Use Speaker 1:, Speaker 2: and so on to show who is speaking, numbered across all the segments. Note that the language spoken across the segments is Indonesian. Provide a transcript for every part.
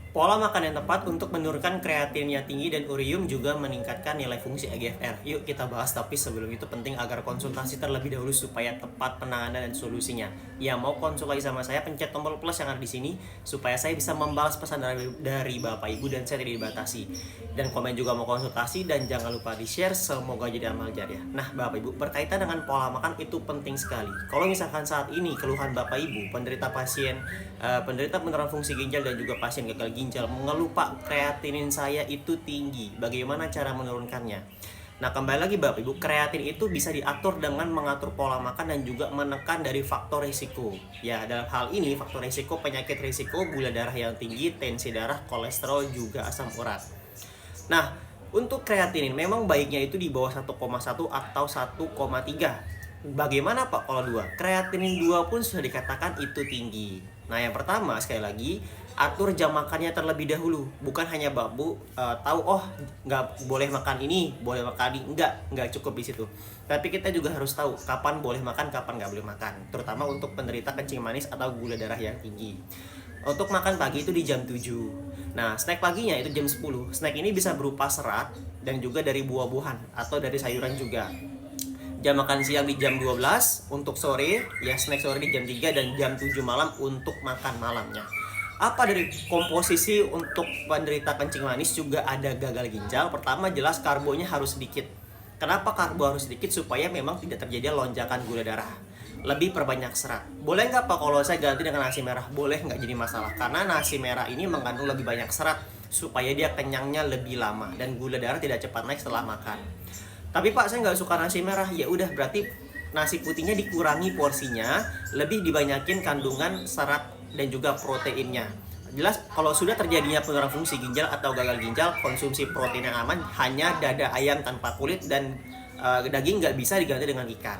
Speaker 1: Pola makan yang tepat untuk menurunkan kreatinnya tinggi dan urium juga meningkatkan nilai fungsi EGFR. Yuk kita bahas, tapi sebelum itu penting agar konsultasi terlebih dahulu supaya tepat penanganan dan solusinya. Yang mau konsultasi sama saya, pencet tombol plus yang ada di sini supaya saya bisa membalas pesan dari Bapak Ibu dan saya tidak dibatasi. Dan komen juga mau konsultasi dan jangan lupa di-share, semoga jadi amal jariah. Nah, Bapak Ibu, berkaitan dengan pola makan itu penting sekali. Kalau misalkan saat ini keluhan Bapak Ibu, penderita penurunan fungsi ginjal dan juga pasien gagal ginjal mengeluh, Pak, kreatinin saya itu tinggi. Bagaimana cara menurunkannya? Nah, kembali lagi Bapak Ibu, kreatin itu bisa diatur dengan mengatur pola makan dan juga menekan dari faktor risiko. Ya, dalam hal ini faktor risiko penyakit risiko gula darah yang tinggi, tensi darah, kolesterol, juga asam urat. Nah, untuk kreatinin memang baiknya itu di bawah 1,1 atau 1,3. Bagaimana Pak kalau 2? Kreatinin 2 pun sudah dikatakan itu tinggi. Nah, yang pertama sekali lagi, atur jam makannya terlebih dahulu. Bukan hanya Babu tahu nggak boleh makan ini, boleh makan ini. Nggak cukup di situ. Tapi kita juga harus tahu kapan boleh makan, kapan nggak boleh makan. Terutama untuk penderita kencing manis atau gula darah yang tinggi. Untuk makan pagi itu di jam 7. Nah, snack paginya itu jam 10. Snack ini bisa berupa serat dan juga dari buah-buahan atau dari sayuran juga. Jam makan siang di jam 12, untuk sore ya snack sore di jam 3, dan jam 7 malam untuk makan malamnya. Apa dari komposisi untuk penderita kencing manis juga ada gagal ginjal? Pertama, jelas karbonya harus sedikit. Kenapa karbo harus sedikit? Supaya memang tidak terjadi lonjakan gula darah. Lebih perbanyak serat. Boleh nggak Pak kalau saya ganti dengan nasi merah? Boleh, nggak jadi masalah. Karena nasi merah ini mengandung lebih banyak serat supaya dia kenyangnya lebih lama dan gula darah tidak cepat naik setelah makan. Tapi Pak, saya nggak suka nasi merah. Ya udah, berarti nasi putihnya dikurangi porsinya, lebih dibanyakin kandungan serat dan juga proteinnya. Jelas kalau sudah terjadinya penurunan fungsi ginjal atau gagal ginjal, konsumsi protein yang aman hanya dada ayam tanpa kulit, dan daging nggak bisa diganti dengan ikan.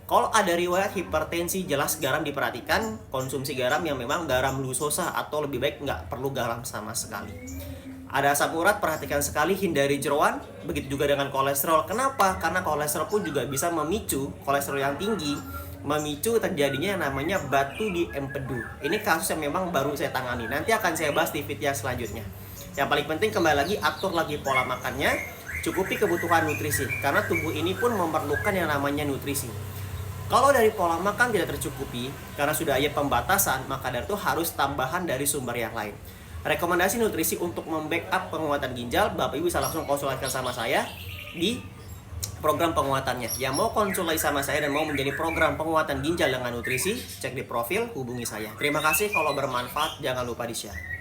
Speaker 1: Kalau ada riwayat hipertensi, jelas garam diperhatikan, konsumsi garam yang memang garam glukosa atau lebih baik nggak perlu garam sama sekali. Ada asam urat, perhatikan sekali, hindari jeroan. Begitu juga dengan kolesterol. Kenapa? Karena kolesterol pun juga bisa memicu, kolesterol yang tinggi memicu terjadinya yang namanya batu di empedu. Ini kasus yang memang baru saya tangani. Nanti akan saya bahas di video selanjutnya. Yang paling penting kembali lagi, atur lagi pola makannya, cukupi kebutuhan nutrisi. Karena tubuh ini pun memerlukan yang namanya nutrisi. Kalau dari pola makan tidak tercukupi, karena sudah ada pembatasan, maka dari itu harus tambahan dari sumber yang lain. Rekomendasi nutrisi untuk membackup penguatan ginjal, Bapak Ibu bisa langsung konsultasikan sama saya di program penguatannya. Yang mau konsultasi sama saya dan mau menjadi program penguatan ginjal dengan nutrisi, cek di profil, hubungi saya. Terima kasih, kalau bermanfaat jangan lupa di-share.